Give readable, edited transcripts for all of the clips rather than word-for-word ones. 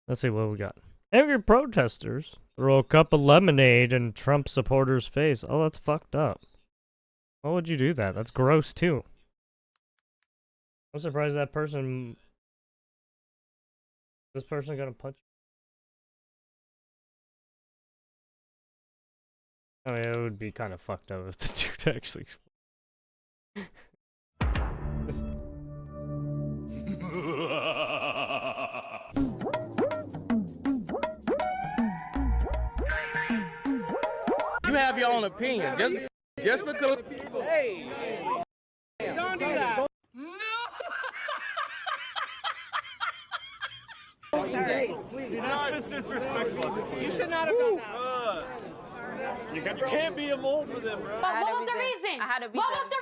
Let's see what we got. Angry protesters throw a cup of lemonade in Trump supporters' face. Oh, that's fucked up. Why would you do that? That's gross, too. I'm surprised that person... This person gonna punch... I mean, it would be kind of fucked up if the dude actually... You have your own opinion. Just because. Hey, don't do that. No. Sorry. See, that's just disrespectful. You should not have done that. You can't be a mole for them, bro. But what was the reason? What was the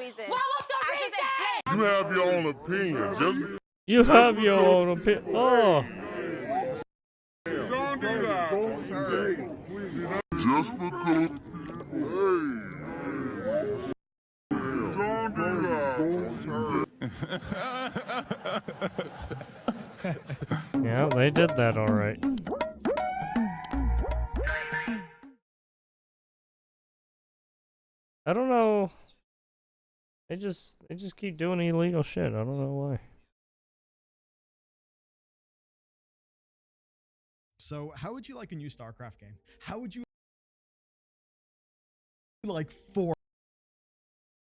reason? What was the reason? You have your own opinion. You have your own opinion. Oh. Don't do that. Just because. Don't do that. Yeah, they did that all right. I don't know. They just keep doing illegal shit. I don't know why. So, how would you like a new StarCraft game? How would you like 4?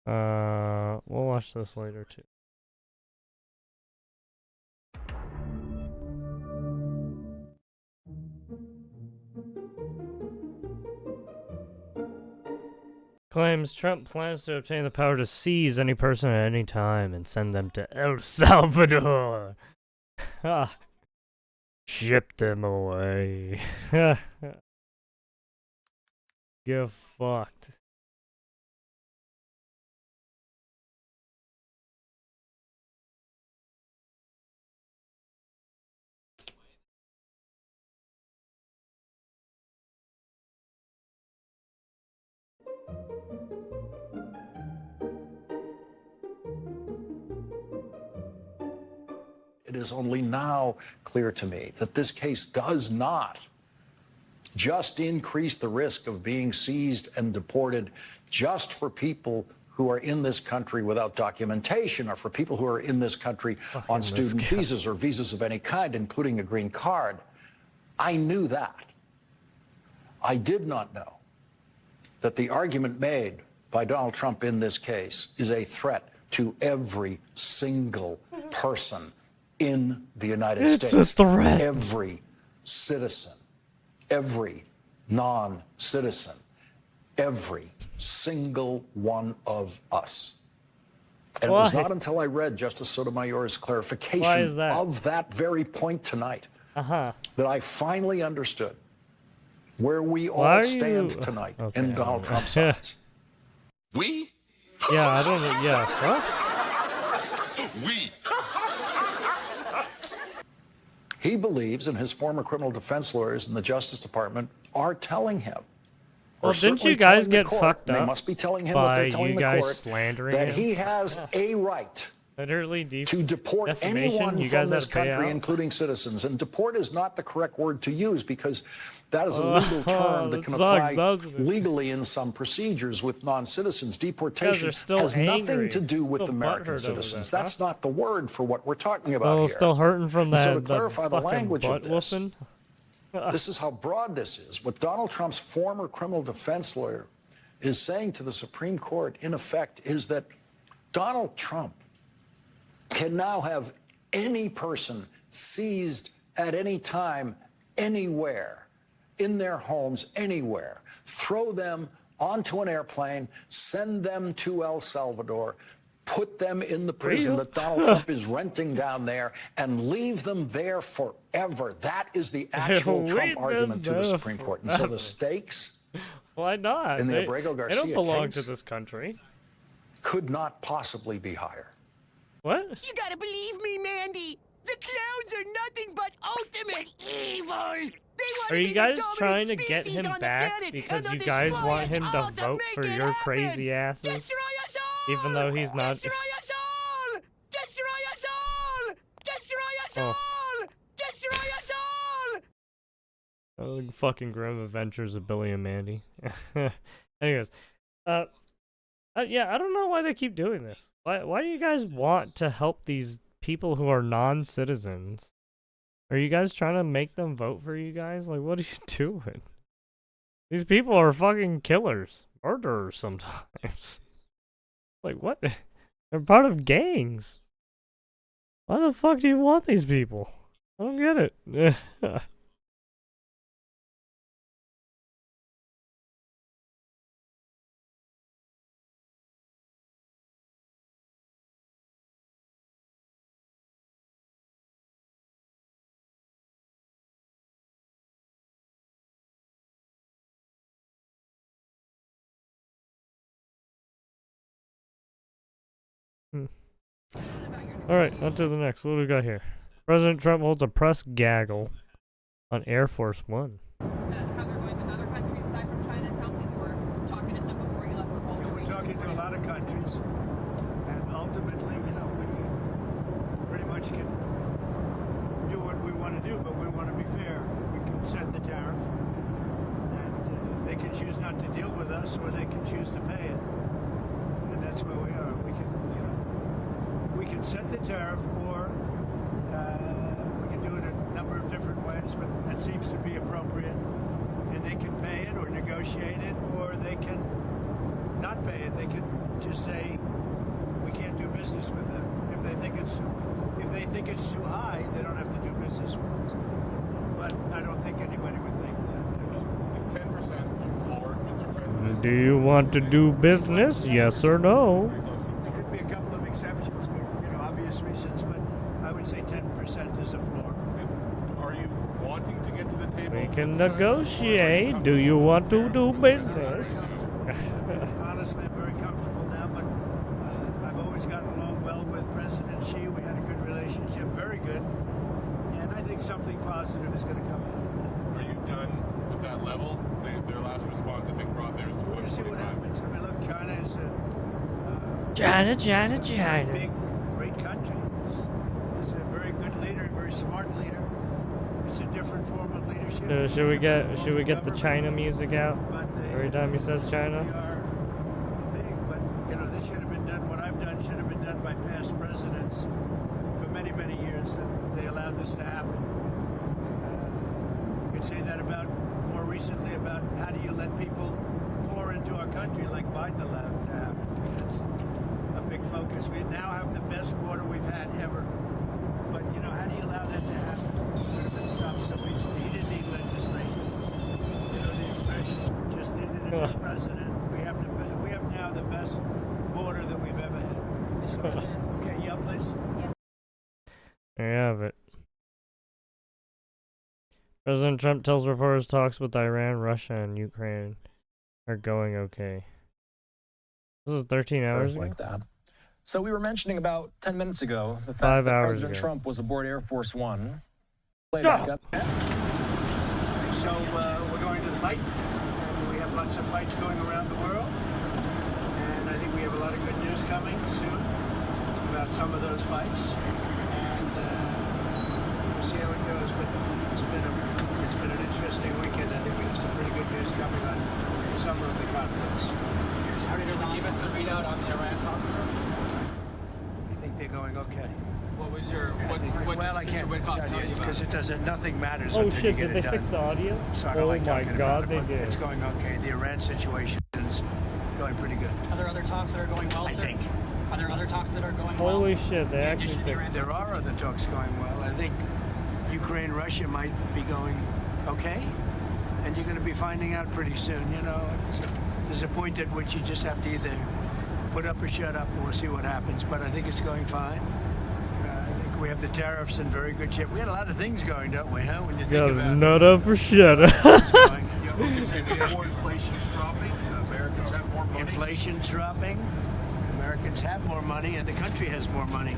We'll watch this later too. Claims Trump plans to obtain the power to seize any person at any time and send them to El Salvador. Ship them away. Get fucked. It is only now clear to me that this case does not just increase the risk of being seized and deported just for people who are in this country without documentation, or for people who are in this country on student visas or visas of any kind, including a green card. I knew that. I did not know that the argument made by Donald Trump in this case is a threat to every single person in the United States. It's a threat. Every citizen, every non-citizen, every single one of us. And it was not until I read Justice Sotomayor's clarification of that very point tonight that I finally understood where we all stand tonight in Donald Trump's eyes. We? Yeah, I don't know. Yeah. What? We. He believes, and his former criminal defense lawyers in the Justice Department are telling him. Well, didn't you guys get fucked up? They must be telling him what they're telling the court, slandering that him? he has a right literally to deport anyone from this country, including citizens. And deport is not the correct word to use because that is a legal term that can apply legally in some procedures with non-citizens. Deportation has nothing to do with American citizens. That's not the word for what we're talking about here. Still hurting from that. So to clarify the language of this, this is how broad this is. What Donald Trump's former criminal defense lawyer is saying to the Supreme Court, in effect, is that Donald Trump can now have any person seized at any time, anywhere, in their homes, anywhere, throw them onto an airplane, send them to El Salvador, put them in the prison that Donald Trump is renting down there, and leave them there forever. That is the actual Trump argument to the Supreme Court. And so the stakes why not? in the Abrego Garcia they don't belong case to this country. Could not possibly be higher. What? You gotta believe me, Mandy. The clowns are nothing but ultimate evil. Are you guys trying to get him back because you guys want him to vote for your crazy asses? Even though he's not. Destroy us all! Destroy us all! Destroy us all! Destroy us all! Fucking Grim Adventures of Billy and Mandy. Anyways, yeah, I don't know why they keep doing this. Why do you guys want to help these people who are non-citizens? Are you guys trying to make them vote for you guys? Like, what are you doing? These people are fucking killers, murderers sometimes. Like, what? They're part of gangs. Why the fuck do you want these people? I don't get it. Alright, on to the next. What do we got here? President Trump holds a press gaggle on Air Force One. How they're going with other countries aside from China? It sounds like you were talking to some before you left for Poland. We're talking to a lot of countries, and ultimately, you know, we pretty much can do what we want to do, but we want to be fair. We can set the tariff, and they can choose not to deal with us, or they can choose to pay it. And that's where we are. We can, you know, we can set the tariff, or we can do it a number of different ways, but that seems to be appropriate. And they can pay it or negotiate it, or they can not pay it. They can just say we can't do business with them. If they think it's too high, they don't have to do business with us. But I don't think anybody would think that. Is 10% the floor, Mr. President? Do you want to do business? Yes or no? There could be a couple of exceptions for, you know, obvious reasons, but I would say 10% is a floor. Are you wanting to get to the table? We can negotiate. Do you want to do business? Honestly, I'm very comfortable now, but I've always gotten along well with President Xi. We had a good relationship, very good. And I think something positive is going to come out of that. Are you done with that level? Their last response, I think, brought theirs to We're going to see what happens. I mean, look, China is a China. big, great country. It's a very good leader, very smart leader. It's a different form of leadership. Should we get the China music out every time he says China? They are big, but you know, this should have been done. What I've done should have been done by past presidents for many, many years. That they allowed this to happen. You could say that about more recently about how do you let people pour into our country like Biden allowed to happen. That's a big focus. We now have the best border we've had ever. But you know, how do you allow that to happen? It would have been stopped so easily. He didn't need legislation. You know the expression. Just needed a new president. We have now the best border that we've ever had. So, okay, yeah, please. There you have it. President Trump tells reporters talks with Iran, Russia, and Ukraine are going okay. This was 13 hours ago? Like that. So we were mentioning about 10 minutes ago the fact 5 that hours President ago. Trump was aboard Air Force One. Play Stop. back up. So we're going to the fight. We have lots of fights going around the world. And I think we have a lot of good news coming soon about some of those fights. And we'll see how it goes. But it's been an interesting weekend. I think we have some pretty good news coming on some of the conflicts. Are you going to give us a readout on the Iran talks, sir? I think they're going okay. What was your what well, I did can't Mr. Witkoff tell tell you you about? because it doesn't. Nothing matters Oh until shit, you get did they it fix done. the audio? So I don't Oh like my talking god, about they it, but did. it's going okay. The Iran situation is going pretty good. Are there other talks that are going well, sir? I think. Are there other talks that are going well? Holy shit, they actually fixed it. There are other talks going well. I think Ukraine, Russia might be going okay, and you're going to be finding out pretty soon. You know, there's a point at which you just have to either put up or shut up, and we'll see what happens. But I think it's going fine. I think we have the tariffs in very good shape. We had a lot of things going, don't we? Huh? When you think about it. Nut up or shut up. Inflation's dropping. Americans have more money. Inflation's dropping. Americans have more money, and the country has more money.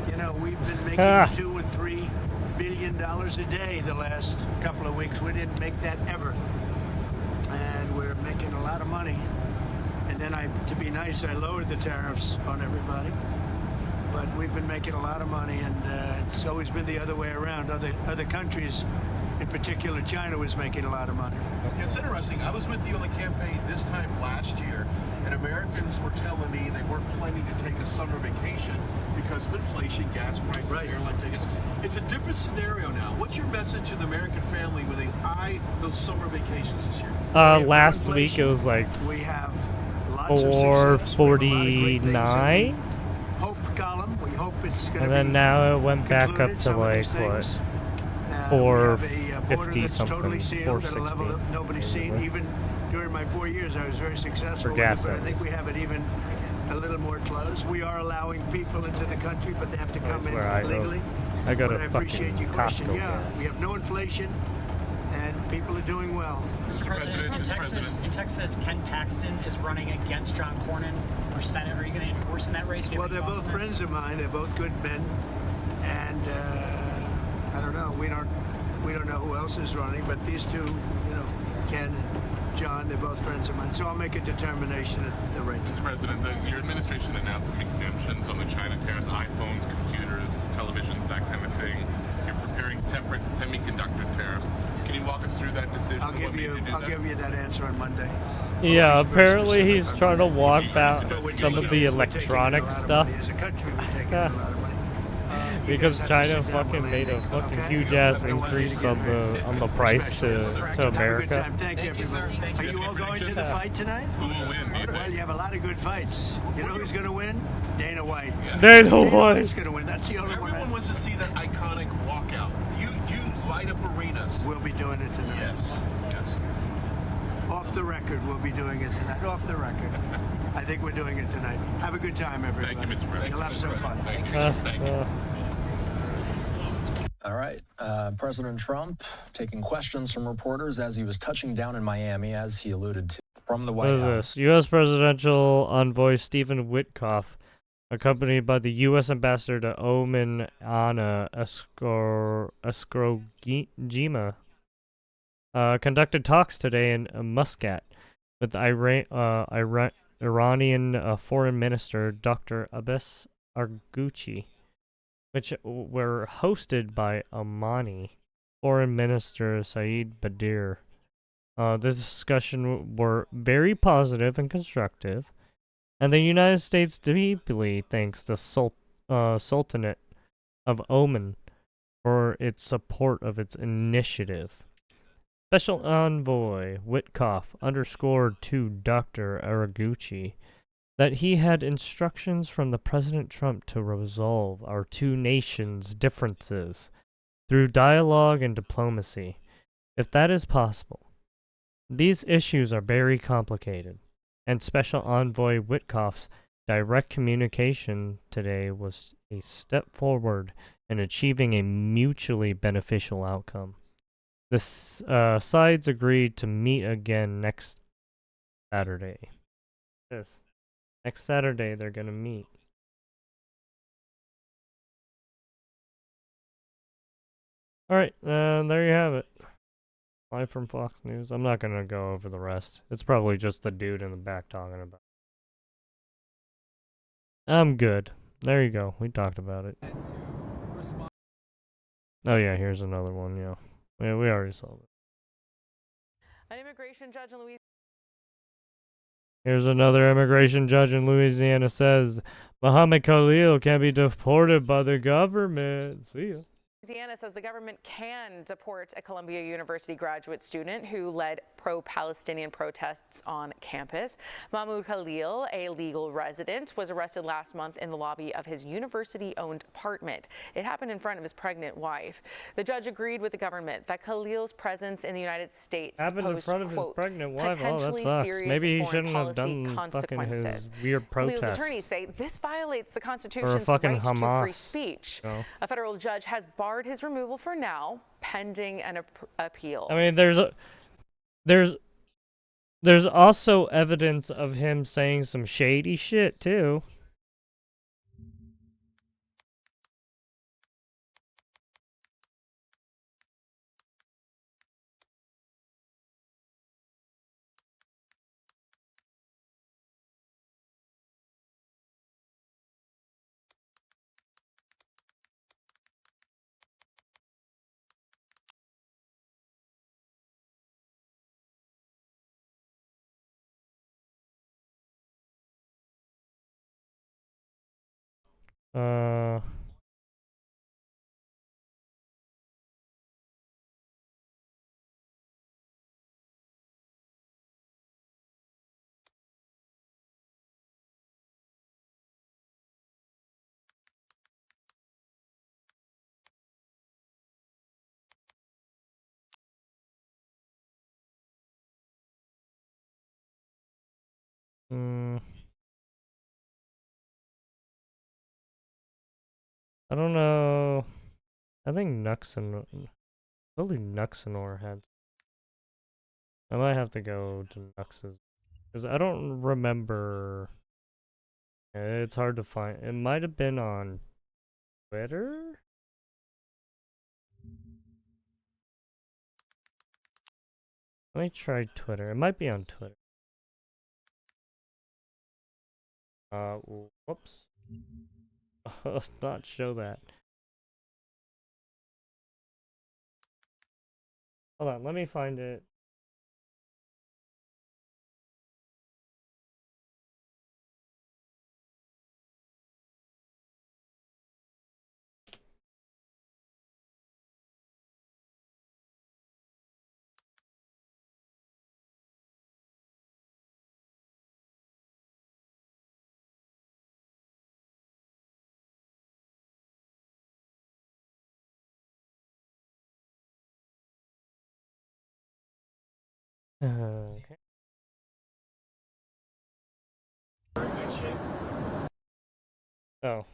You know, we've been making $2 and $3 billion a day the last couple of weeks. We didn't make that ever, and we're making a lot of money. And then to be nice, I lowered the tariffs on everybody. But we've been making a lot of money, and it's always been the other way around. Other countries in particular, China was making a lot of money. It's interesting. I was with you on the campaign this time last year, and Americans were telling me they weren't planning to take a summer vacation because of inflation, gas prices, airline tickets. It's a different scenario now. What's your message to the American family when they eye those summer vacations this year? Last week it was like we have 449. Hope column. We hope it's going to and then now it went back up to like what? 450 something, totally sealed 460. at a level that nobody's seen. Even during my 4 years, I was very successful. For gas, but I think we have it even a little more closed. We are allowing people into the country, but they have to come in legally. I go to I appreciate fucking your question. Costco. Yeah, we have no inflation, and people are doing well. Mr. President, in Texas, Ken Paxton is running against John Cornyn for Senate. Are you going to endorse in that race? Well, they're both friends of mine. They're both good men, and I don't know. We don't know who else is running, but these two, Ken and John, they're both friends of mine. So I'll make a determination at the right time. Mr. President, your administration announced some exemptions on the China tariffs, iPhones, computers, televisions, that kind of thing. You're preparing separate semiconductor tariffs. Can you walk us through that decision? I'll give you that answer on Monday. Yeah, apparently he's trying to walk back some of the electronic stuff. As a country, we're taking a lot of money. Because China fucking made a fucking huge ass increase on the price to America. Thank you, everybody. Are you all going to the fight tonight? Who will win? Well, you have a lot of good fights. You know who's going to win? Dana White. Dana White's going to win. That's the only one. Everyone wants to see that iconic walkout. You light up arenas. We'll be doing it tonight. Yes. Off the record, we'll be doing it tonight. Off the record. I think we're doing it tonight. Have a good time, everybody. Thank you, Mr. President. You'll have some fun. Thank you. Thank you. All right. President Trump taking questions from reporters as he was touching down in Miami, as he alluded to, from the White House. What is this? U.S. Presidential Envoy Stephen Witkoff, accompanied by the U.S. Ambassador to Oman, Anna Eskrogima, conducted talks today in Muscat with Iranian Foreign Minister Dr. Abbas Araghchi, which were hosted by Omani Foreign Minister Saeed Badir. This discussion were very positive and constructive, and the United States deeply thanks the Sultanate of Oman for its support of its initiative. Special Envoy Witkoff underscored to Dr. Araghchi that he had instructions from the President Trump to resolve our two nations' differences through dialogue and diplomacy, if that is possible. These issues are very complicated, and Special Envoy Witkoff's direct communication today was a step forward in achieving a mutually beneficial outcome. The sides agreed to meet again next Saturday. Yes. Next Saturday, they're going to meet. Alright, there you have it. Live from Fox News. I'm not going to go over the rest. It's probably just the dude in the back talking about it. I'm good. There you go. We talked about it. Oh yeah, here's another one, yeah. Yeah, we already saw it. An immigration judge in Louisiana. Here's another immigration judge in Louisiana says Muhammad Khalil can be deported by the government. See ya. Louisiana says the government can deport a Columbia University graduate student who led pro-Palestinian protests on campus. Mahmoud Khalil, a legal resident, was arrested last month in the lobby of his university-owned apartment. It happened in front of his pregnant wife. The judge agreed with the government that Khalil's presence in the United States happened in front of his pregnant wife. Oh, that sucks. Maybe he shouldn't have done fucking his weird protests. Khalil's attorneys say this violates the Constitution's right to free speech. A federal judge has barred his removal for now, pending an appeal. I mean, there's also evidence of him saying some shady shit too. I don't know. I think Nuxanor had. I might have to go to Nux's because I don't remember. It's hard to find. It might have been on Twitter. Let me try Twitter. It might be on Twitter. Whoops. Not show that. Hold on, let me find it. Okay. Oh.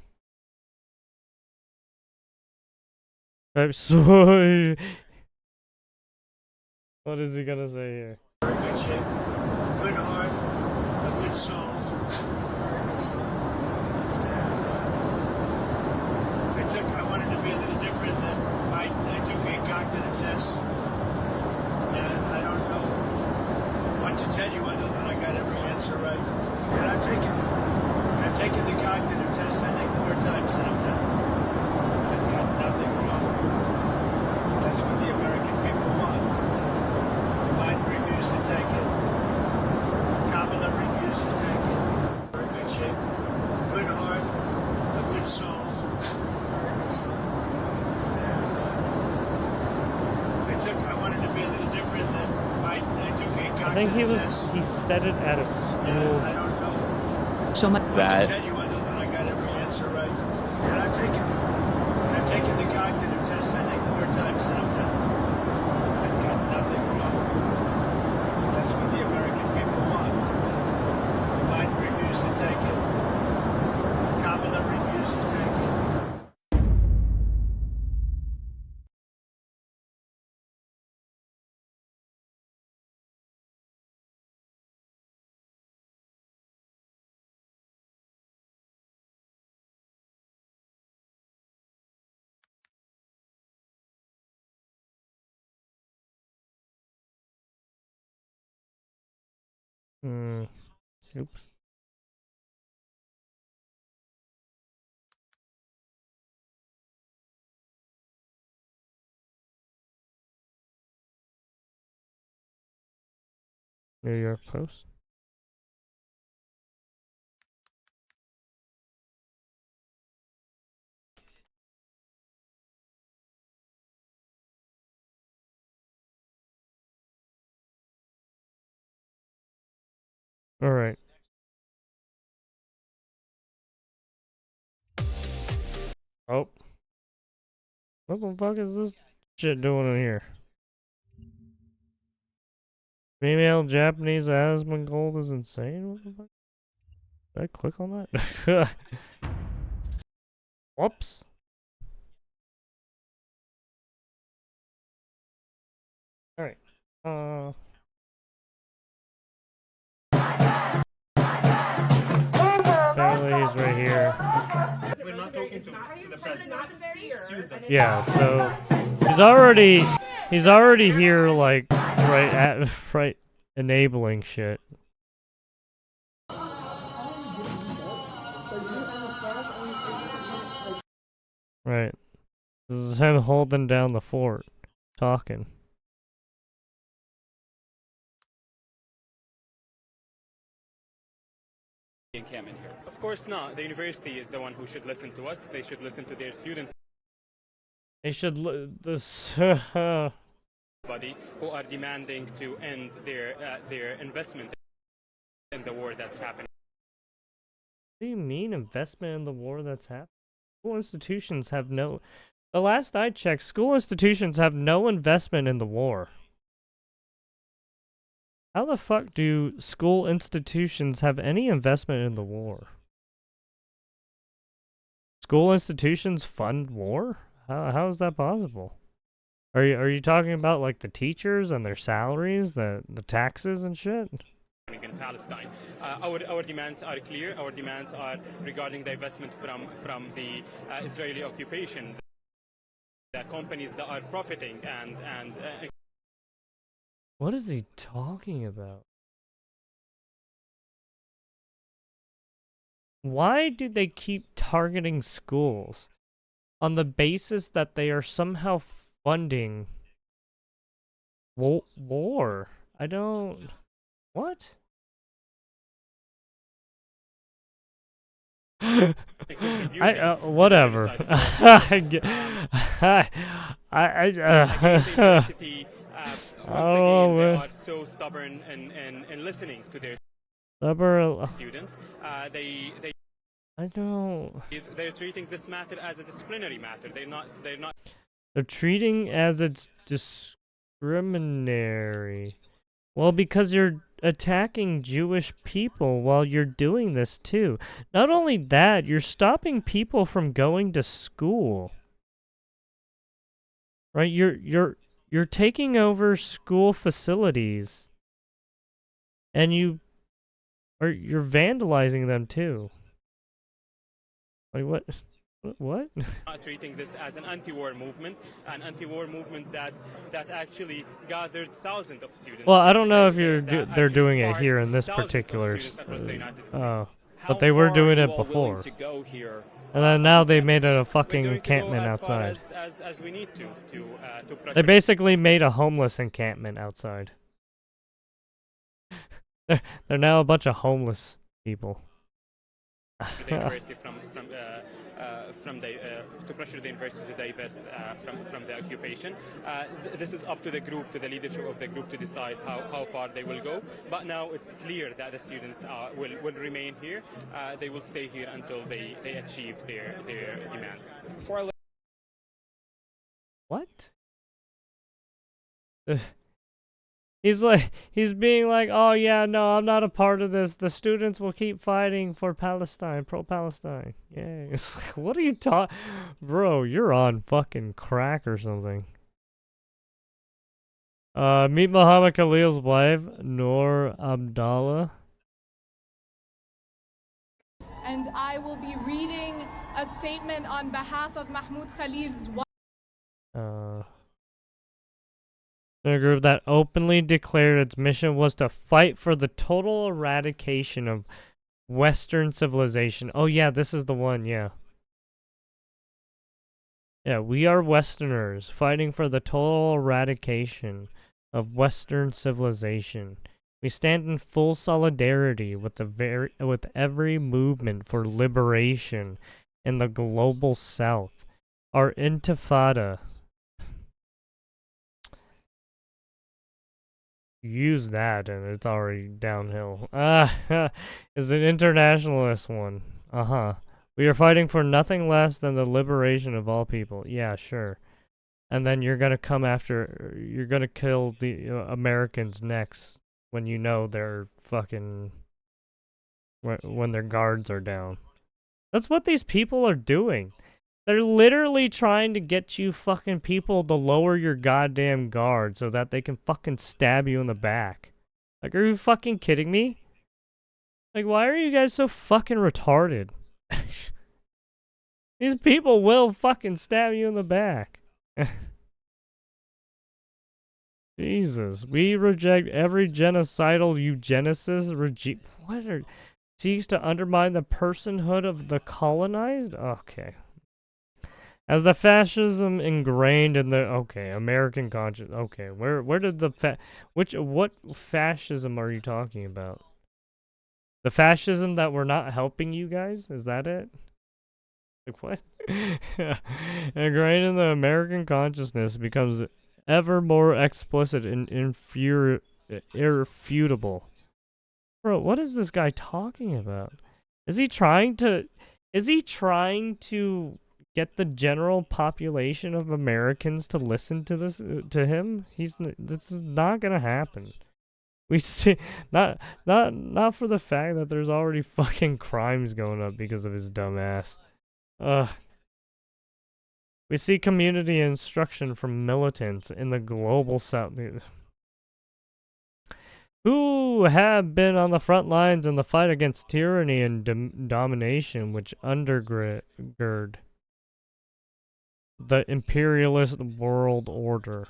I'm sorry. What is he gonna say here? Good shape. Good heart. A good soul. I wanted to be a little different. I took a cognitive test. And I don't know what to tell you other than I got every answer right. And I've taken the cognitive test, I think, 4 times, and I've got nothing wrong. That's what the American people want. Mine refused to take it. Kamala refused to take it. Very good shape. Good heart. A good soul. I wanted to be a little different. I took a I think he test. said it at a school. I don't know. So much that. I tell you other than I got every answer right. And I've taken the cognitive test, I think, 4 times, and I've got nothing wrong. That's what the American people want. Mine refused to take it. Kamala refused to take it. Oops. New York Post. All right. Oh. What the fuck is this shit doing in here? Female Japanese Asmongold is insane? What the fuck? Did I click on that? Whoops. Alright. Apparently he's right here. We're not talking to the president. Yeah, so he's already here, like right enabling shit. Right. This is him holding down the fort, talking. Encampment here. Of course not. The university is the one who should listen to us. They should listen to their students. They should Body who are demanding to end their investment in the war that's happening. What do you mean investment in the war that's happening? School institutions have no... The last I checked, school institutions have no investment in the war. How the fuck do school institutions have any investment in the war? School institutions fund war? How is that possible? Are you talking about like the teachers and their salaries, the taxes and shit? In Palestine, our demands are clear. Our demands are regarding divestment from the Israeli occupation. The companies that are profiting and what is he talking about? Why do they keep targeting schools on the basis that they are somehow funding war? I don't... What? Whatever. Once again, they are so stubborn in listening to their students. I don't... They're treating this matter as a disciplinary matter. They're not... They're treating as it's discriminatory. Well, because you're attacking Jewish people while you're doing this too. Not only that, you're stopping people from going to school. Right? You're taking over school facilities. And you're vandalizing them too. Like what? What? Not treating this as an anti-war movement that actually gathered thousands of students. Well, I don't know if they're doing it here in this particular. But they were doing it before. And then now they made it a fucking encampment outside. As we need to they basically made a homeless encampment outside. They're now a bunch of homeless people. The university to pressure the university to divest from the occupation. This is up to the group, to the leadership of the group, to decide how far they will go. But now it's clear that the students will remain here. They will stay here until they achieve their demands. What? He's being like, oh yeah, no, I'm not a part of this. The students will keep fighting for Palestine, pro-Palestine. Yeah, it's like, what are you talking? Bro, you're on fucking crack or something. Meet Muhammad Khalil's wife, Noor Abdallah. And I will be reading a statement on behalf of Mahmoud Khalil's wife. A group that openly declared its mission was to fight for the total eradication of Western civilization. Oh yeah, this is the one, yeah. Yeah, we are Westerners fighting for the total eradication of Western civilization. We stand in full solidarity with every movement for liberation in the global South. Our intifada. Use that and it's already downhill. Is an internationalist one. We are fighting for nothing less than the liberation of all people. Yeah, sure. And then you're gonna come after, you're gonna kill the Americans next when you know they're fucking, when their guards are down. That's what these people are doing. They're literally trying to get you fucking people to lower your goddamn guard so that they can fucking stab you in the back. Like, are you fucking kidding me? Like, why are you guys so fucking retarded? These people will fucking stab you in the back. Jesus. We reject every genocidal eugenicist seeks to undermine the personhood of the colonized? Okay. As the fascism ingrained in the American conscience. Okay, where did the what fascism are you talking about? The fascism that we're not helping you guys? Is that it? Like, what? Ingrained in the American consciousness becomes ever more explicit and irrefutable. Bro, what is this guy talking about? Is he trying to get the general population of Americans to listen to this to him? This is not gonna happen. We see not for the fact that there's already fucking crimes going up because of his dumb ass. We see community instruction from militants in the global south who have been on the front lines in the fight against tyranny and domination, which undergird the imperialist world order.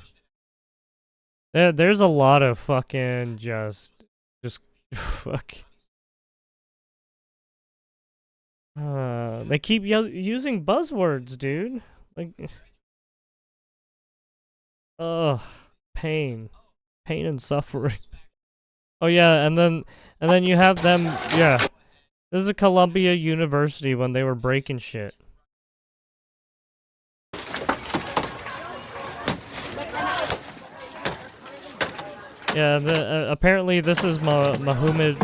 There's a lot of fucking just fuck. They keep using buzzwords, dude. Like, pain and suffering. Oh yeah, and then you have them. Yeah, this is a Columbia University when they were breaking shit. Yeah, apparently this is Muhammad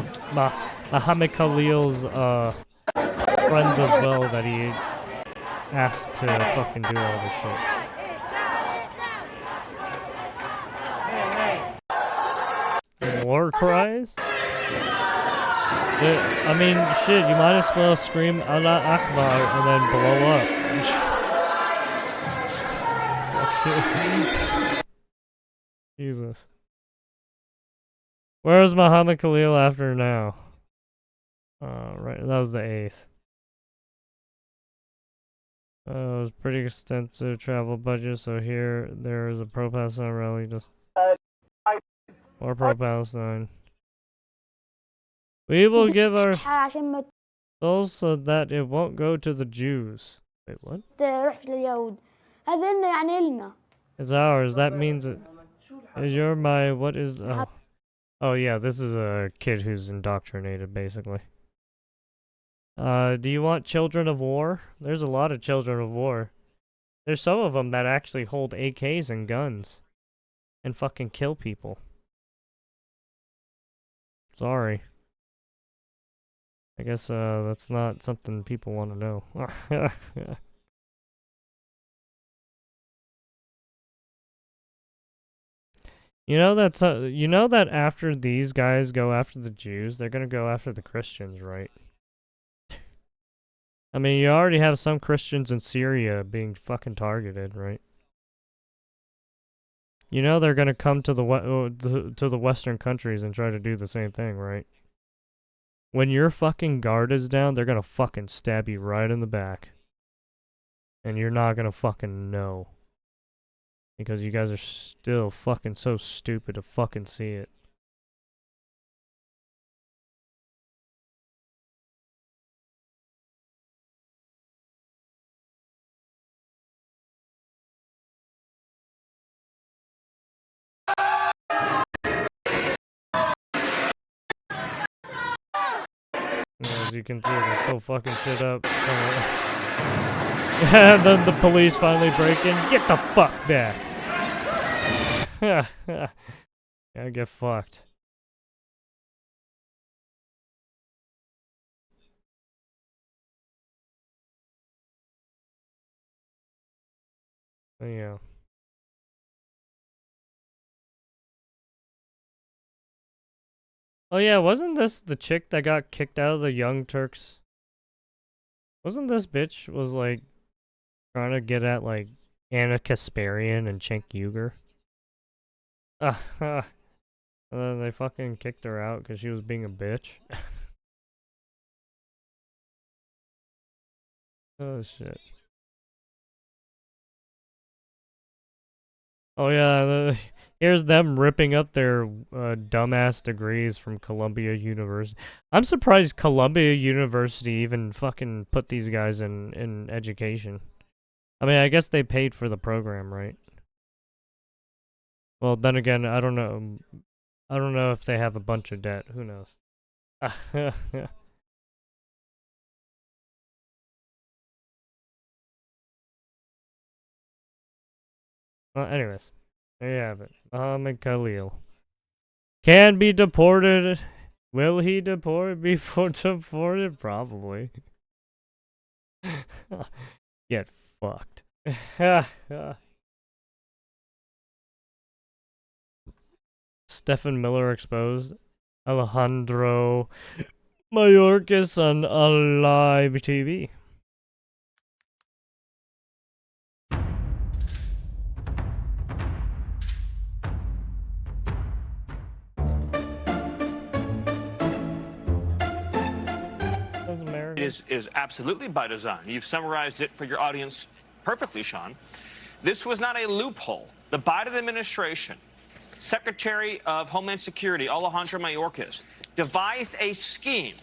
Khalil's friends as well that he asked to fucking do all this shit. War cries? I mean, shit, you might as well scream Allah Akbar and then blow up. Jesus. Where's Muhammad Khalil after now? Right, that was the 8th. It was pretty extensive travel budget, so there is a pro-Palestine rally. Or pro-Palestine. We will give our souls so that it won't go to the Jews. Wait, what? It's ours. That means it. You're my. What is? Oh yeah, this is a kid who's indoctrinated, basically. Do you want children of war? There's a lot of children of war. There's some of them that actually hold AKs and guns. And fucking kill people. Sorry. I guess, that's not something people want to know. You know that after these guys go after the Jews, they're gonna go after the Christians, right? I mean, you already have some Christians in Syria being fucking targeted, right? You know they're gonna come to the Western countries and try to do the same thing, right? When your fucking guard is down, they're gonna fucking stab you right in the back. And you're not gonna fucking know. Because you guys are still fucking so stupid to fucking see it. As you can see, they're still fucking shit up. And then the police finally break in. Get the fuck back! Yeah, get fucked. Yeah. Oh yeah, wasn't this the chick that got kicked out of the Young Turks? Wasn't this bitch was like trying to get at like Anna Kasparian and Cenk Uygur? And then they fucking kicked her out because she was being a bitch. Oh shit. Oh yeah, here's them ripping up their dumbass degrees from Columbia University. I'm surprised Columbia University even fucking put these guys in education. I mean, I guess they paid for the program, right? Well, then again, I don't know. I don't know if they have a bunch of debt. Who knows? Well, anyways, there you have it. Mohammed Khalil can be deported. Will he be deported? Probably. Get fucked. Stephen Miller exposed Alejandro Mayorkas on LiveTV. It is absolutely by design. You've summarized it for your audience perfectly, Sean. This was not a loophole. The Biden administration, Secretary of Homeland Security Alejandro Mayorkas, devised a scheme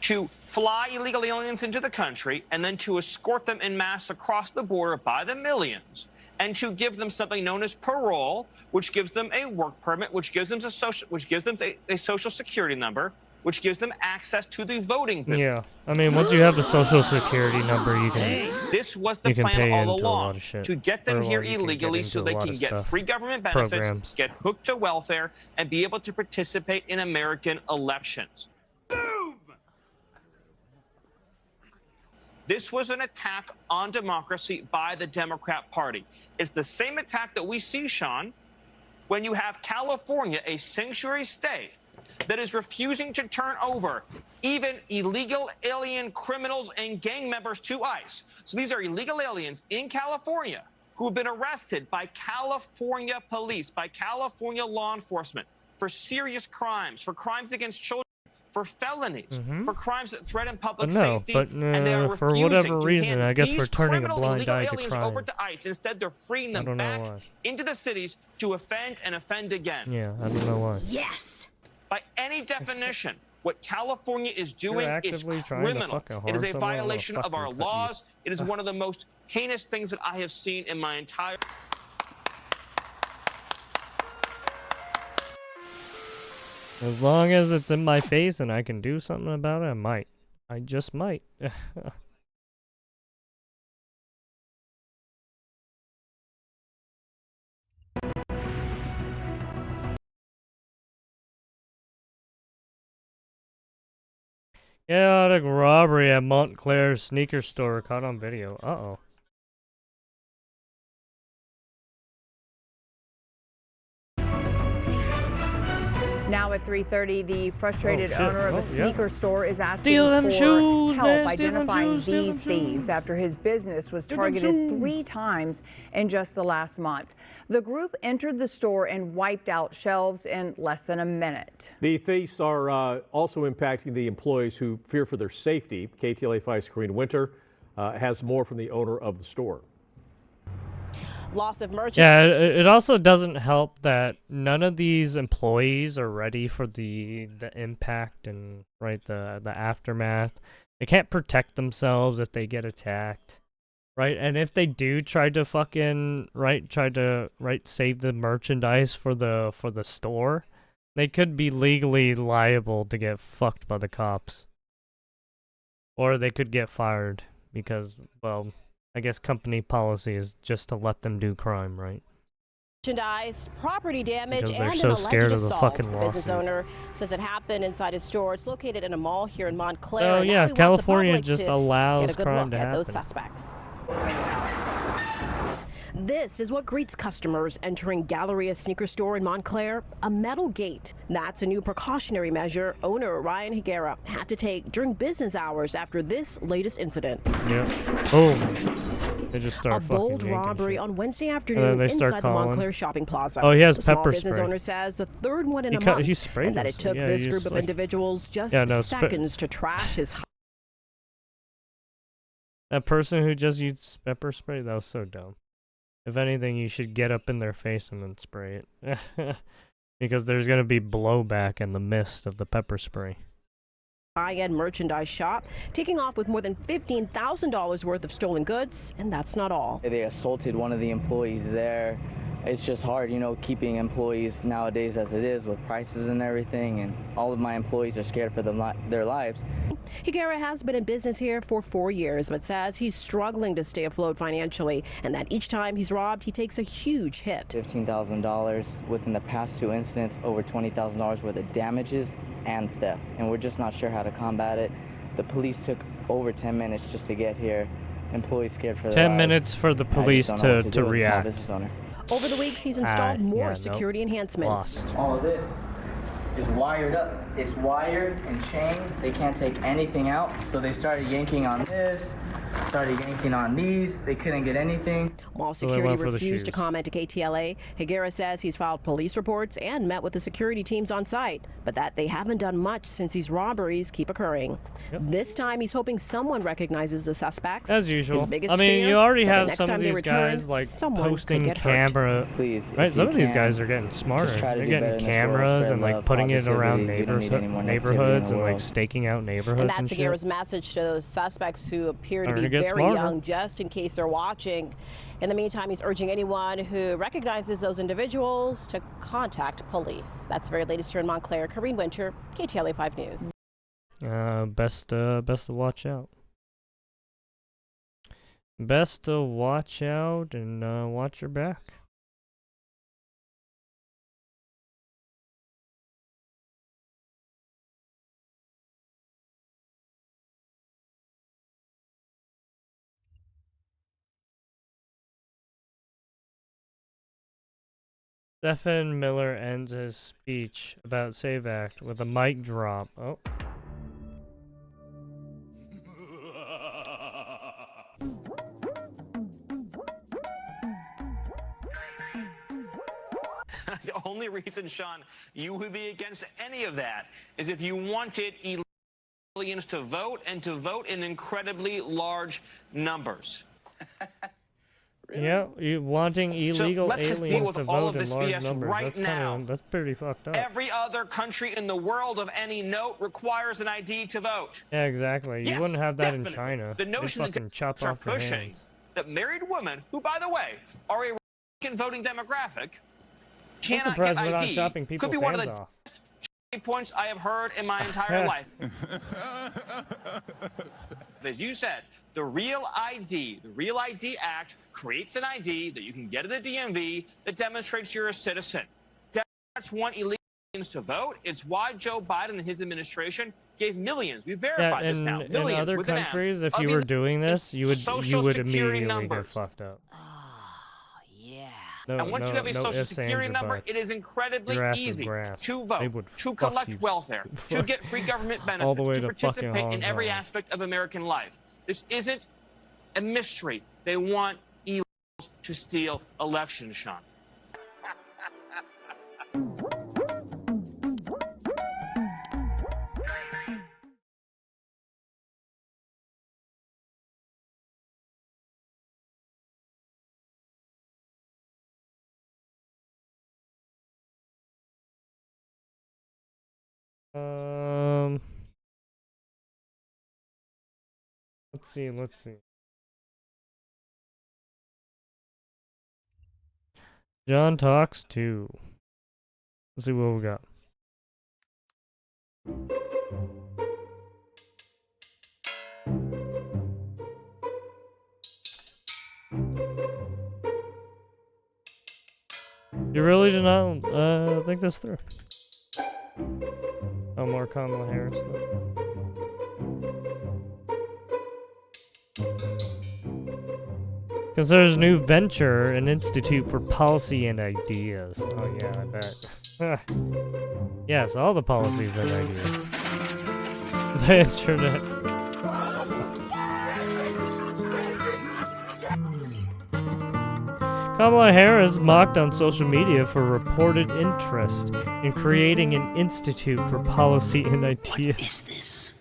to fly illegal aliens into the country and then to escort them en masse across the border by the millions, and to give them something known as parole, which gives them a work permit, which gives them a social security number, which gives them access to the voting booth. Yeah, I mean, once you have the social security number, you can. This was the plan all along, to get them here illegally so they can get free government benefits, get hooked to welfare, and be able to participate in American elections. Boom! This was an attack on democracy by the Democrat Party. It's the same attack that we see, Sean, when you have California, a sanctuary state, that is refusing to turn over even illegal alien criminals and gang members to ICE. So these are illegal aliens in California who have been arrested by California police, by California law enforcement for serious crimes, for crimes against children, for felonies, for crimes that threaten public safety, and they are for refusing whatever to reason, hand I guess these we're turning a criminal blind illegal eye to aliens crime. over to ICE. Instead, they're freeing them back into the cities to offend and offend again. Yeah, I don't know why. Yes. By any definition, what California is doing is actively trying to criminal. fucking It is harm a someone, I'm gonna violation of fucking our cut you. laws. It is one of the most heinous things that I have seen in my entire... As long as it's in my face and I can do something about it, I might. I just might. Chaotic robbery at Montclair sneaker store caught on video. Uh-oh. Now at 3:30, the frustrated owner of a sneaker store is asking Steal them for shoes, help man. Steal them identifying shoes, steal these them shoes. thieves after his business was Steal them targeted shoes. 3 times in just the last month. The group entered the store and wiped out shelves in less than a minute. The thieves are also impacting the employees who fear for their safety. KTLA 5's Karina Winter has more from the owner of the store. Loss of merchandise. Yeah, it also doesn't help that none of these employees are ready for the impact and the aftermath. They can't protect themselves if they get attacked, right? And if they do try to fucking save the merchandise for the store, they could be legally liable to get fucked by the cops, or they could get fired because, well, I guess company policy is just to let them do crime, right? Merchandise, property damage, Because they're and so an scared alleged of the assault. fucking The business lawsuit. owner says it happened inside his store. It's located in a mall here in Montclair. Oh and now yeah, he wants the California public just to allows get a good crime look to at happen. those suspects. This is what greets customers entering Galleria sneaker store in Montclair, a metal gate. That's a new precautionary measure owner Ryan Higuera had to take during business hours after this latest incident. Yeah. Boom. They just start A bold fucking yanking robbery shit. on Wednesday And afternoon then they start inside the calling. Montclair shopping plaza. Oh, he has the small pepper business spray. owner says the third one in He a cut- month, he sprayed and that us. it took Yeah, this he group just, of like- individuals just Yeah, no, seconds to trash his. That person who just used pepper spray, that was so dumb. If anything, you should get up in their face and then spray it. Because there's going to be blowback in the mist of the pepper spray. High-end merchandise shop, taking off with more than $15,000 worth of stolen goods, and that's not all. They assaulted one of the employees there. it's just hard, you know, keeping employees nowadays as it is with prices and everything, and all of my employees are scared for their lives. Higuera has been in business here for 4 years, but says he's struggling to stay afloat financially, and that each time he's robbed, he takes a huge hit. $15,000 within the past 2 incidents, over $20,000 worth of damages and theft, and we're just not sure how to combat it. The police took over 10 minutes just to get here. Employees scared for their 10 lives. minutes for the police to do as a small react. business owner. Over the weeks, he's installed more yeah, security enhancements. Lost. All of this is wired up. It's wired and chained. They can't take anything out, so they started yanking on this, started yanking on these. They couldn't get anything. While security refused to comment to KTLA, Higuera says he's filed police reports and met with the security teams on site, but that they haven't done much since these robberies keep occurring. This time, he's hoping someone recognizes the suspects. As usual. His biggest I mean, fear, you already that the have next some time of they these return, guys like someone could posting get hurt. camera. Please, right? if Some you of these can, guys are getting smarter. just try to They're do better getting in this world, cameras spread and like love, putting it around positivity. We don't need any more negativity in the neighborhoods and like world. staking out neighborhoods And and that's shit. Higuera's message to those suspects who appear to Learn be to get very smarter. young, just in case they're watching. In the meantime, he's urging anyone who recognizes those individuals to contact police. That's the very latest here in Montclair. Kareen Winter, KTLA 5 News. Best to watch out. Best to watch out and watch your back. Stephen Miller ends his speech about SAVE Act with a mic drop. Oh. The only reason, Sean, you would be against any of that is if you wanted aliens to vote and to vote in incredibly large numbers. Yeah, you wanting illegal let's just deal aliens with to all vote of in this large BS numbers. right That's now. that's pretty fucked up. Every other country in the world of any note requires an ID to vote. Yeah, exactly. You Yes, wouldn't have that definitely. in China. The They'd notion that fucking chop are off your pushing hands. that married women, who, by the way, are a Republican voting demographic, I'm cannot surprised get we're not ID, chopping could people's be one of hands the off. points I have heard in my entire life. As you said, the Real ID Act creates an ID that you can get at the DMV that demonstrates you're a citizen. Democrats want illegals to vote. It's why Joe Biden and his administration gave millions. We verified this now. In Millions other with an M countries, if of you were doing this, you would Social Security immediately numbers. get fucked up. And once you have a no social ifs, security ands, or number, buts. it is incredibly Your ass is easy grass. to They vote, would to fuck collect you welfare, to get free government benefits, all the way to to participate fucking in every Hong Kong. aspect of American life. This isn't a mystery. They want illegals to steal elections, Sean. Let's see. John talks too. Let's see what we got. You really did not think this through? Oh, more Kamala Harris stuff. Considers new venture an institute for policy and ideas. Oh yeah, I bet. Yes, all the policies and ideas. The internet. Kamala Harris mocked on social media for reported interest in creating an institute for policy and ideas. What is this?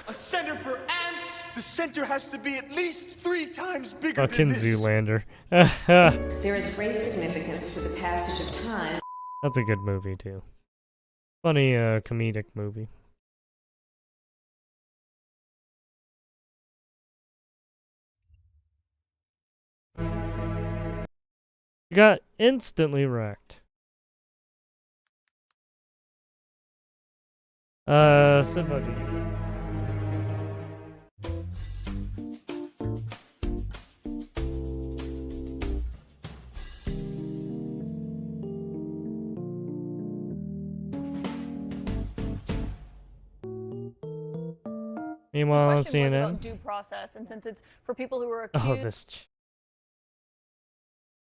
A center for ants? The center has to be at least 3 times bigger Fucking than this. Zoolander. There is great significance to the passage of time. That's a good movie too. Funny comedic movie. You got instantly wrecked. Sivaady. Meanwhile, on The question was CNN. about due process, and since it's for people who are accused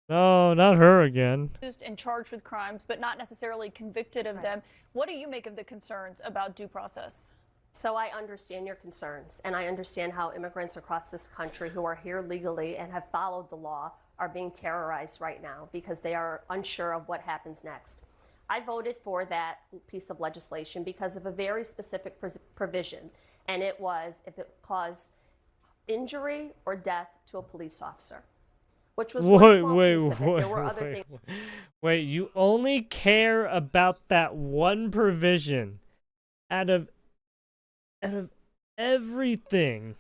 No, not her again. and charged with crimes, but not necessarily convicted of them, what do you make of the concerns about due process? So I understand your concerns, and I understand how immigrants across this country who are here legally and have followed the law are being terrorized right now because they are unsure of what happens next. I voted for that piece of legislation because of a very specific provision, and it was if it caused injury or death to a police officer, which was one small piece of it. There were other things. Wait, you only care about that one provision out of everything.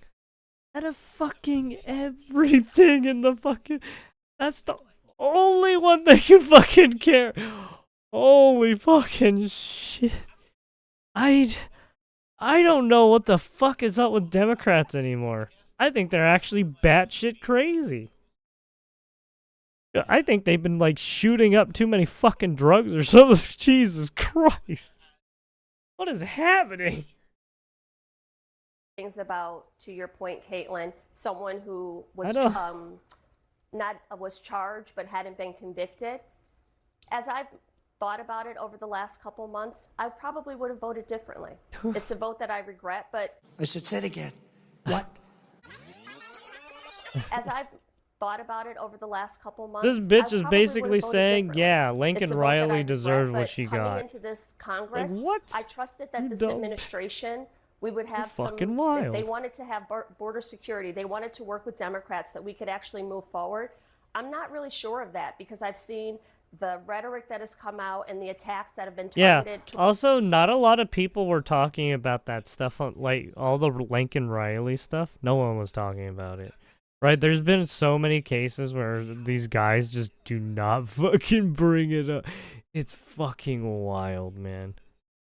Out of fucking everything in the fucking... That's the only one that you fucking care. Holy fucking shit. I don't know what the fuck is up with Democrats anymore. I think they're actually batshit crazy. I think they've been like shooting up too many fucking drugs or something. Jesus Christ. What is happening? Things about, to your point, Caitlin, someone who was was charged but hadn't been convicted. As I've thought about it over the last couple months, I probably would have voted differently. It's a vote that I regret, but I said, say it again. What? As I've thought about it over the last couple months, This bitch is basically saying, yeah, Lincoln Riley deserved what she got. Coming into this Congress, Like, what? I trusted that this don't. administration, we would have some, fucking wild. if they wanted to have border security, they wanted to work with Democrats, that we could actually move forward. I'm not really sure of that because I've seen the rhetoric that has come out and the attacks that have been targeted. Yeah. Also, not a lot of people were talking about that stuff on, like, all the Lincoln Riley stuff. No one was talking about it. Right? There's been so many cases where these guys just do not fucking bring it up. It's fucking wild, man.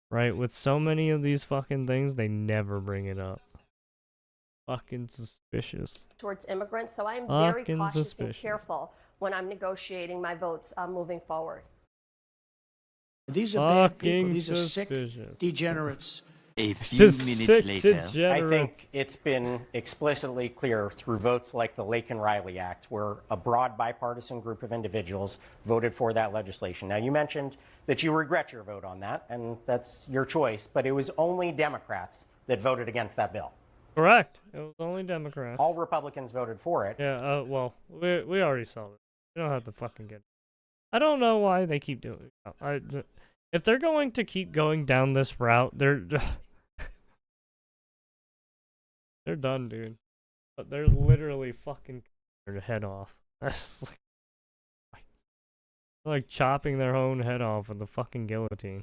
Right? With so many of these fucking things, they never bring it up. Fucking suspicious. Towards immigrants, so I'm very cautious and careful when I'm negotiating my votes moving forward. These are bad people. These are sick degenerates. A few minutes later. I think it's been explicitly clear through votes like the Lincoln Riley Act, where a broad bipartisan group of individuals voted for that legislation. Now, you mentioned that you regret your vote on that, and that's your choice, but it was only Democrats that voted against that bill. Correct. It was only Democrats. All Republicans voted for it. Yeah, well, we already saw it. You don't have to fucking get it. I don't know why they keep doing it. If they're going to keep going down this route, they're done, dude. But they're literally fucking their head off. That's like chopping their own head off with the fucking guillotine.